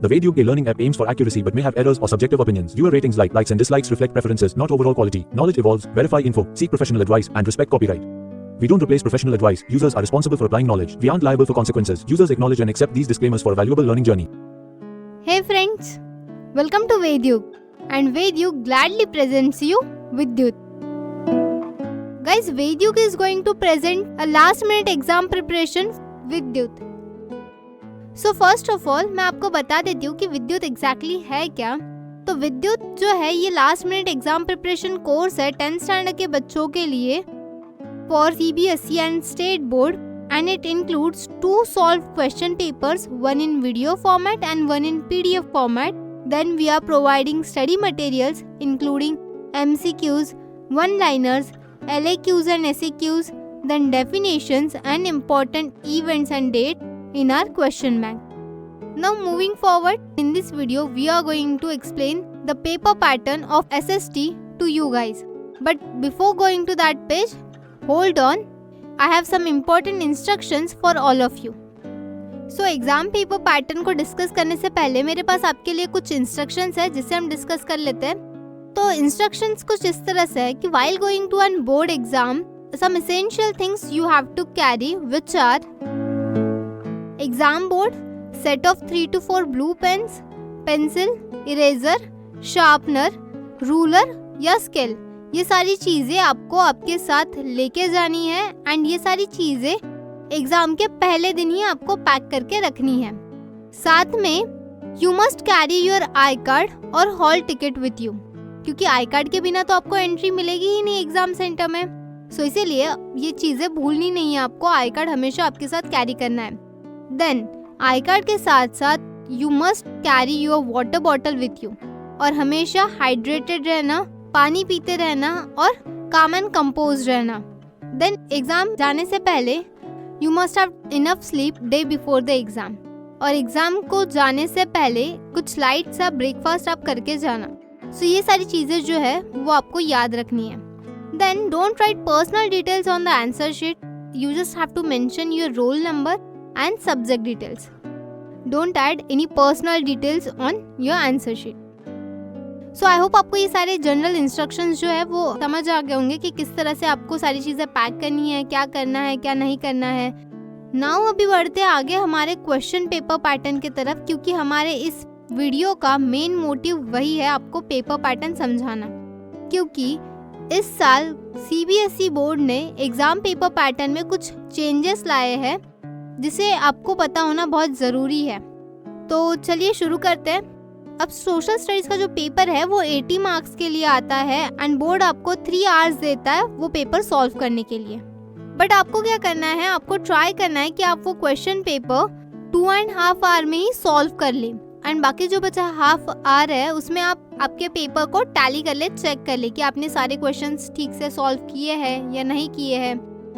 The Vedyug e-learning app aims for accuracy but may have errors or subjective opinions. Viewer ratings like likes and dislikes reflect preferences, not overall quality. Knowledge evolves, verify info, seek professional advice, and respect copyright. We don't replace professional advice. Users are responsible for applying knowledge. We aren't liable for consequences. Users acknowledge and accept these disclaimers for a valuable learning journey. Hey friends, welcome to Vedyug, and Vedyug gladly presents you Vidyut. Guys, Vedyug is going to present a last minute exam preparation Vidyut. So first of all, मैं आपको बता देती हूँ कि विद्युत exactly है क्या। तो विद्युत जो है ये last minute exam preparation course है 10th स्टैंडर्ड के बच्चों के लिए for CBSE and state board, and it includes 2 solved question papers, one in video format and one in PDF format. Then we are providing study materials including MCQs, one-liners, LAQs and SAQs, then definitions and important events and date in our question bank. Now moving forward, in this video we are going to explain the paper pattern of SST to you guys. But before going to that page, hold on, I have some important instructions for all of you. So exam paper pattern को discuss करने से पहले मेरे पास आपके लिए कुछ instructions है जिसे हम डिस्कस कर लेते हैं। तो इंस्ट्रक्शंस कुछ इस तरह से है कि while going to an board exam, some essential things you have to carry, which are exam board, set of 3 to 4 blue pens, pencil, eraser, sharpener, ruler या scale। ये सारी चीजें आपको आपके साथ लेके जानी है एंड ये सारी चीजें एग्जाम के पहले दिन ही आपको पैक करके रखनी है। साथ में you must carry your I card और हॉल टिकट विथ यू, क्योंकि आई कार्ड के बिना तो आपको एंट्री मिलेगी ही नहीं एग्जाम सेंटर में। सो इसीलिए ये चीजें भूलनी नहीं है, आपको आई कार्ड हमेशा आपके साथ कैरी करना है। देन आई कार्ड के साथ साथ you must carry your water bottle with you, और हमेशा हाइड्रेटेड रहना, पानी पीते रहना और काम एंड कंपोज रहना। देन एग्जाम जाने से पहले you must have enough sleep day before the exam, और एग्जाम को जाने से पहले कुछ लाइट सा ब्रेकफास्ट आप करके जाना। सो ये सारी चीजें जो है वो आपको याद रखनी है। Then don't write personal details on the answer sheet, you just have to mention your roll number and subject details. Don't add any personal details on your answer sheet. So I hope आपको ये सारे general instructions जो है वो समझ आ गए होंगे कि किस तरह से आपको सारी चीज़ें पैक करनी है, क्या करना है, क्या नहीं करना है। नाउ अभी बढ़ते हैं आगे हमारे क्वेश्चन पेपर पैटर्न की तरफ, क्योंकि हमारे इस वीडियो का मेन मोटिव वही है, आपको पेपर पैटर्न समझाना। क्योंकि इस साल CBSE बोर्ड ने एग्ज़ाम पेपर पैटर्न में कुछ चेंजेस लाए हैं जिसे आपको पता होना बहुत ज़रूरी है। तो चलिए शुरू करते हैं। अब सोशल स्टडीज का जो पेपर है वो 80 मार्क्स के लिए आता है एंड बोर्ड आपको 3 आवर्स देता है वो पेपर सॉल्व करने के लिए। बट आपको क्या करना है, आपको ट्राई करना है कि आप वो क्वेश्चन पेपर 2.5 आवर में ही सॉल्व कर लें, एंड बाकी जो बचा हाफ आवर है उसमें आप आपके पेपर को टैली कर ले, चेक कर ले कि आपने सारे क्वेश्चंस ठीक से सॉल्व किए हैं या नहीं किए हैं,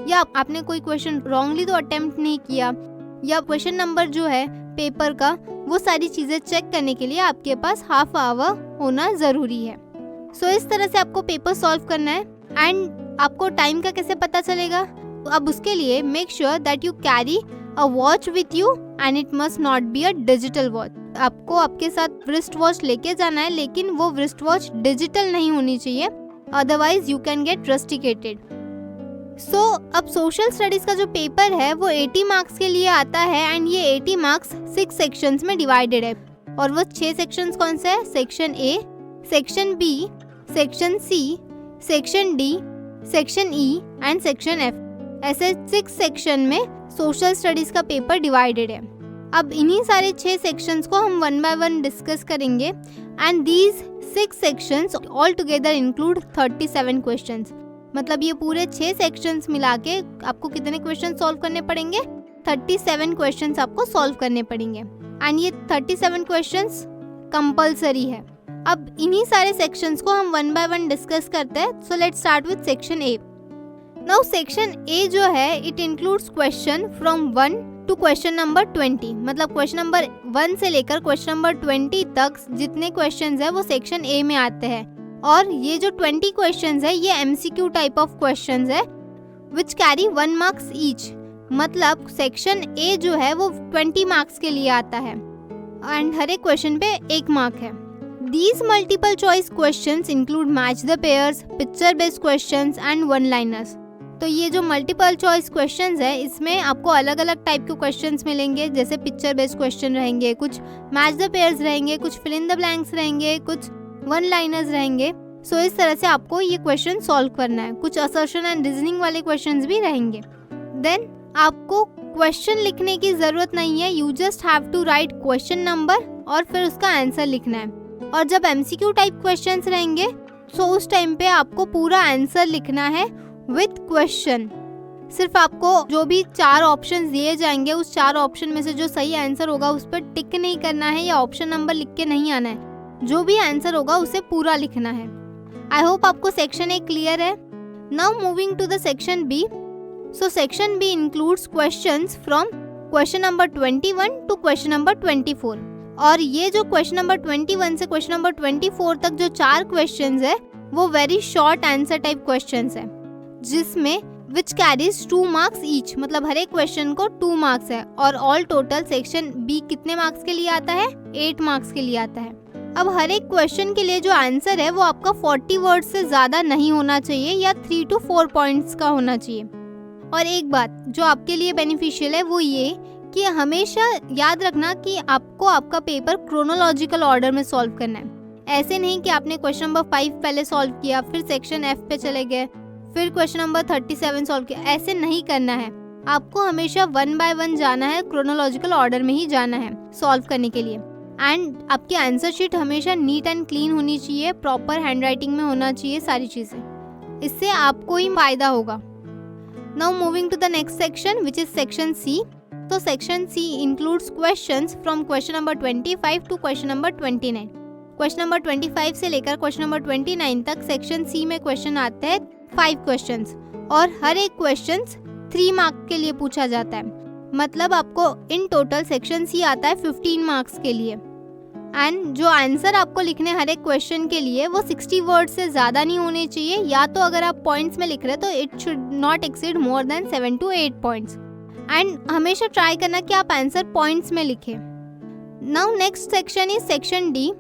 या आपने कोई क्वेश्चन रॉन्गली तो अटेम्प्ट नहीं किया, या क्वेश्चन नंबर जो है पेपर का वो सारी चीज़ें चेक करने के लिए आपके पास हाफ आवर होना ज़रूरी है। सो इस तरह से आपको पेपर सॉल्व करना है। एंड आपको टाइम का कैसे पता चलेगा? अब उसके लिए make sure that you carry a watch with you and it must not be a digital watch. आपको आपके साथ रिस्ट वॉच लेके जाना है, लेकिन वो रिस्ट वॉच डिजिटल नहीं होनी चाहिए, otherwise you can get rusticated. सो अब सोशल स्टडीज का जो पेपर है वो 80 मार्क्स के लिए आता है एंड ये 80 मार्क्स 6 सेक्शंस में डिवाइडेड है। और वो 6 सेक्शंस कौन से है? Section A, section B, section C, section D, section E and section F. ऐसे 6 सेक्शन में सोशल स्टडीज का पेपर डिवाइडेड है। अब इन्हीं सारे 6 सेक्शंस को हम 1 बाय 1 डिस्कस करेंगे and these 6 sections all together include 37 questions. मतलब ये पूरे 6 सेक्शंस मिला के आपको कितने क्वेश्चन सॉल्व करने पड़ेंगे? 37 क्वेश्चंस आपको सॉल्व करने पड़ेंगे एंड ये 37 क्वेश्चंस कंपलसरी है। अब इन्हीं सारे सेक्शंस को हम 1 बाय 1 डिस्कस करते हैं। So let's start with section A. Now section A जो है it includes question from 1 to question number 20। मतलब क्वेश्चन नंबर 1 से लेकर क्वेश्चन नंबर 20 तक जितने क्वेश्चंस है वो सेक्शन ए में आते हैं। और ये जो 20 क्वेश्चंस है ये MCQ टाइप ऑफ क्वेश्चंस है विच कैरी 1 मार्क्स ईच। मतलब सेक्शन ए जो है वो 20 मार्क्स के लिए आता है। एंड हर एक क्वेश्चन पे 1 मार्क है। These multiple choice questions include match the pairs, picture based questions and one liners। तो ये जो मल्टीपल चॉइस क्वेश्चंस है इसमें आपको अलग अलग टाइप के क्वेश्चंस मिलेंगे, जैसे पिक्चर बेस्ड क्वेश्चन रहेंगे, कुछ मैच द पेयर्स रहेंगे, कुछ फिल इन द ब्लैंक्स रहेंगे, कुछ वन लाइनर्स रहेंगे। सो इस तरह से आपको ये क्वेश्चन सॉल्व करना है। कुछ असर्शन एंड रीजनिंग वाले क्वेश्चंस भी रहेंगे। देन आपको क्वेश्चन लिखने की जरूरत नहीं है, you just have to write question number और फिर उसका आंसर लिखना है। और जब एमसीक्यू टाइप क्वेश्चंस रहेंगे तो उस टाइम पे आपको पूरा आंसर लिखना है विथ क्वेश्चन। सिर्फ आपको जो भी 4 ऑप्शंस दिए जाएंगे उस 4 ऑप्शन में से जो सही आंसर होगा उस पर टिक नहीं करना है या ऑप्शन नंबर लिख के नहीं आना है। जो भी आंसर होगा उसे पूरा लिखना है। आई होप आपको सेक्शन ए क्लियर है। Now moving to the section B. So section B includes questions from question number 21 to question number 24। और ये जो क्वेश्चन नंबर 21 से क्वेश्चन नंबर 24 तक जो 4 क्वेश्चंस है वो very short answer type questions है, जिसमें विच कैरीज 2 मार्क्स ईच, मतलब हर एक क्वेश्चन को 2 मार्क्स है। और ऑल टोटल सेक्शन बी कितने मार्क्स के लिए आता है? 8 मार्क्स के लिए आता है। अब हर एक क्वेश्चन के लिए जो आंसर है वो आपका 40 वर्ड से ज्यादा नहीं होना चाहिए या 3 to 4 पॉइंट्स का होना चाहिए। और एक बात जो आपके लिए बेनिफिशियल है वो ये कि हमेशा याद रखना कि आपको आपका पेपर क्रोनोलॉजिकल ऑर्डर में सॉल्व करना है। ऐसे नहीं कि आपने क्वेश्चन नंबर 5 पहले सॉल्व किया, फिर सेक्शन एफ पे चले गए, फिर क्वेश्चन नंबर 37 सॉल्व किया। ऐसे नहीं करना है। आपको हमेशा 1 by 1 जाना है, क्रोनोलॉजिकल ऑर्डर में ही जाना है सॉल्व करने के लिए। एंड आपकी आंसर शीट हमेशा नीट एंड क्लीन होनी चाहिए, प्रॉपर हैंडराइटिंग में होना चाहिए सारी चीजें। इससे आपको ही फायदा होगा। Now moving to the next section which is section C. तो section C includes questions from question number 25 to question number 29। Question number 25 से लेकर क्वेश्चन नंबर 29 तक सेक्शन सी में क्वेश्चन आते हैं 5 क्वेश्चंस और हर एक क्वेश्चंस 3 मार्क्स के लिए पूछा जाता है। मतलब आपको इन टोटल सेक्शन सी आता है 15 मार्क्स के लिए। एंड जो आंसर आपको लिखने हर एक क्वेश्चन के लिए वो 60 वर्ड से ज़्यादा नहीं होने चाहिए, या तो अगर आप पॉइंट्स में लिख रहे हैं तो it should not exceed more than 7 to 8 points. And हमेशा ट्राई करना कि आप आंसर पॉइंट्स में लिखें। Now next section is section D.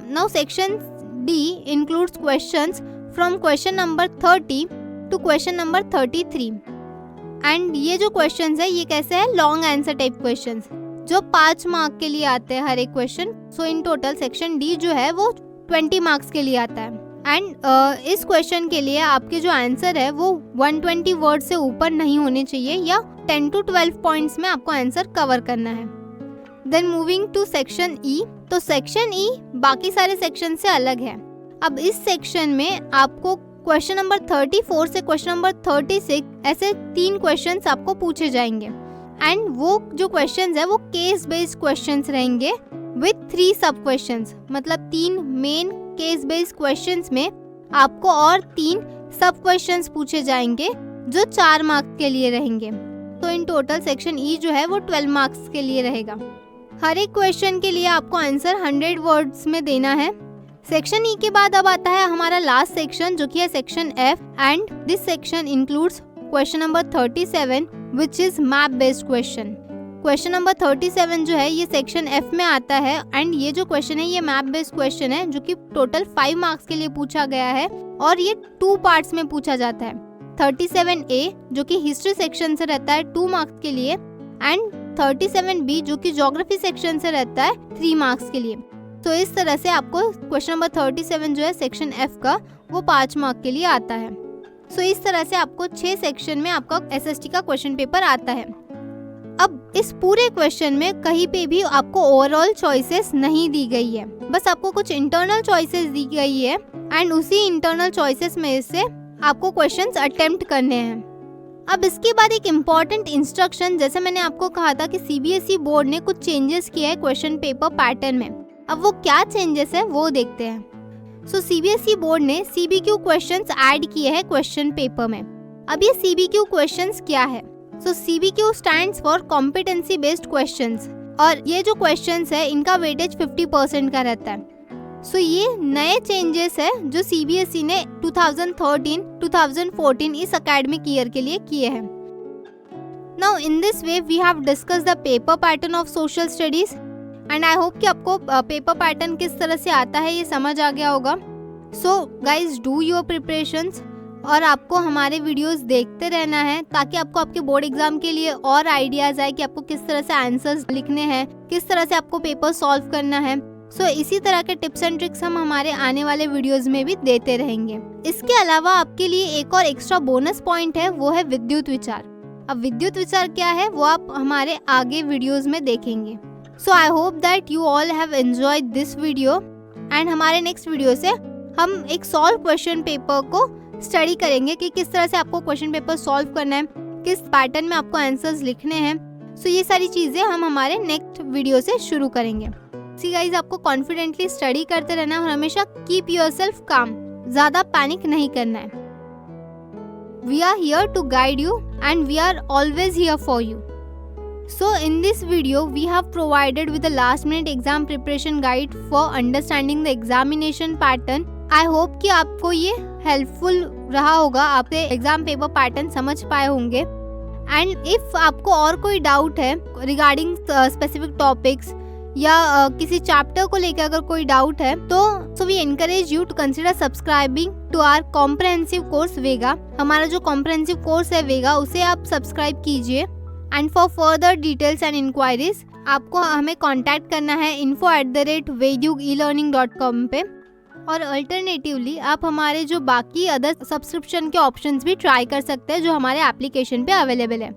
Now section D includes questions from question number 30 to question number 33। And ये जो क्वेश्चंस है ये कैसे है? लॉन्ग आंसर टाइप क्वेश्चंस जो 5 मार्क के लिए आते हैं हर एक question. So in total section D जो है वो 20 मार्क्स के लिए आता है। एंड इस क्वेश्चन के लिए आपके जो आंसर है वो 120 वर्ड से ऊपर नहीं होने चाहिए या 10 to 12 पॉइंट्स में आपको आंसर कवर करना है। Then moving to section E. तो सेक्शन ई बाकी सारे सेक्शन से अलग है। अब इस सेक्शन में आपको क्वेश्चन नंबर 34 से क्वेश्चन नंबर 36 ऐसे 3 क्वेश्चंस आपको पूछे जाएंगे। एंड वो जो क्वेश्चंस है वो केस बेस्ड क्वेश्चंस रहेंगे विथ 3 सब क्वेश्चंस। मतलब 3 मेन केस बेस्ड क्वेश्चंस में आपको और 3 सब क्वेश्चंस पूछे जाएंगे जो 4 मार्क्स के लिए रहेंगे। तो इन टोटल सेक्शन ई जो है वो 12 मार्क्स के लिए रहेगा। हर एक क्वेश्चन के लिए आपको आंसर 100 वर्ड्स में देना है। सेक्शन ई के बाद अब आता है हमारा लास्ट सेक्शन जो कि है section F. And this section includes question number 37 which is map based question. Question number 37 जो है ये सेक्शन एफ में आता है। एंड ये जो क्वेश्चन है ये मैप बेस्ड क्वेश्चन है जो कि टोटल 5 मार्क्स के लिए पूछा गया है और ये 2 पार्ट्स में पूछा जाता है। 37A जो कि हिस्ट्री सेक्शन से रहता है 2 मार्क्स के लिए एंड 37B जो कि ज्योग्राफी सेक्शन से रहता है 3 मार्क्स के लिए। तो इस तरह से आपको क्वेश्चन नंबर 37 जो है सेक्शन एफ का वो 5 मार्क के लिए आता है। सो इस तरह से आपको 6 सेक्शन में आपका एसएसटी का क्वेश्चन पेपर आता है। अब इस पूरे क्वेश्चन में कहीं पे भी आपको ओवरऑल चॉइसेस नहीं दी गई है, बस आपको कुछ इंटरनल चॉइसेस दी गई है एंड उसी इंटरनल चॉइसेस में से आपको क्वेश्चंस अटेम्प्ट करने हैं। अब इसके बाद एक इम्पॉर्टेंट इंस्ट्रक्शन, जैसे मैंने आपको कहा था कि सीबीएसई बोर्ड ने कुछ चेंजेस किया है क्वेश्चन पेपर पैटर्न में। अब वो क्या चेंजेस है वो देखते हैं। सो सीबीएसई बोर्ड ने सीबीक्यू क्वेश्चंस ऐड किए हैं क्वेश्चन पेपर में। अब ये सीबीक्यू क्वेश्चंस क्या है? So CBQ stands for competency based questions और ये जो क्वेश्चंस है इनका वेटेज 50% का रहता है। सो ये नए चेंजेस है जो सीबीएसई ने 2013-2014 इस एकेडमिक ईयर के लिए किए हैं। Now in this way we have discussed the paper pattern of social studies and I hope कि आपको पेपर पैटर्न किस तरह से आता है ये समझ आ गया होगा। So guys do your preparations और आपको हमारे वीडियोस देखते रहना है ताकि आपको आपके बोर्ड एग्जाम के लिए और आइडियाज आए कि आपको किस तरह से आंसर्स लिखने हैं, किस तरह से आपको पेपर सॉल्व करना है। सो इसी तरह के टिप्स एंड ट्रिक्स हम हमारे आने वाले वीडियोस में भी देते रहेंगे। इसके अलावा आपके लिए एक और एक्स्ट्रा बोनस पॉइंट है, वो है विद्युत विचार। अब विद्युत विचार क्या है वो आप हमारे आगे वीडियोस में देखेंगे। So I hope that you all have enjoyed this video and हमारे नेक्स्ट वीडियो से हम एक सॉल्व क्वेश्चन पेपर को स्टडी करेंगे कि किस तरह से आपको क्वेश्चन पेपर सॉल्व करना है, किस पैटर्न में आपको आंसर्स लिखने हैं। सो ये सारी चीजें हम हमारे नेक्स्ट वीडियो से शुरू करेंगे। सी गाइज आपको कॉन्फिडेंटली स्टडी करते रहना और हमेशा कीप योरसेल्फ काम, ज्यादा पैनिक नहीं करना है। We are here to guide you and we are always here for you. So in this video we have provided with a last minute exam preparation guide for understanding the examination pattern. I hope कि आपको ये helpful रहा होगा, आपके exam paper pattern समझ पाए होंगे। And if आपको और कोई डाउट है रिगार्डिंग स्पेसिफिक टॉपिक्स या किसी चैप्टर को लेकर अगर कोई डाउट है तो we encourage you to consider subscribing to our comprehensive course वेगा। हमारा जो कॉम्प्रहेंसिव कोर्स है वेगा उसे आप सब्सक्राइब कीजिए। And for further details and inquiries आपको हमें कांटेक्ट करना है info@vedyugelearning.com पे। और अल्टरनेटिवली आप हमारे जो बाकी अदर सब्सक्रिप्शन के ऑप्शंस भी ट्राई कर सकते हैं जो हमारे एप्लीकेशन पे अवेलेबल है।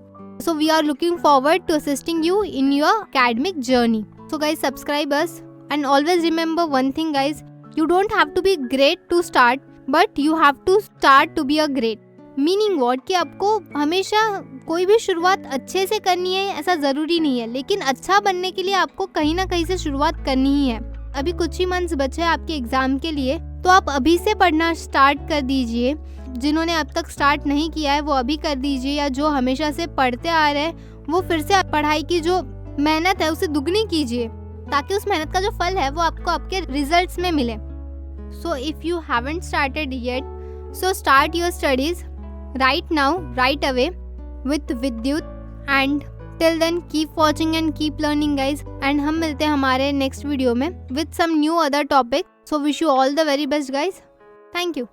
So we are looking forward to assisting you in your academic journey. So guys, subscribe us and always remember one thing guys, you don't have to be great to start but you have to start to be a great. Meaning word कि आपको हमेशा कोई भी शुरुआत अच्छे से करनी है ऐसा ज़रूरी नहीं है, लेकिन अच्छा बनने के लिए आपको कहीं ना कहीं से शुरुआत करनी ही है। अभी कुछ ही मंथ्स बचे हैं आपके एग्ज़ाम के लिए, तो आप अभी से पढ़ना स्टार्ट कर दीजिए। जिन्होंने अब तक स्टार्ट नहीं किया है वो अभी कर दीजिए, या जो हमेशा से पढ़ते आ रहे हैं वो फिर से पढ़ाई की जो मेहनत है उसे दुगनी कीजिए ताकि उस मेहनत का जो फल है वो आपको आपके रिजल्ट्स में मिले। So if you haven't started yet, so start your studies right now, right away with Vidyut, and till then keep watching and keep learning guys, and हम मिलते हैं हमारे next video में with some new other topic. So wish you all the very best guys. Thank you.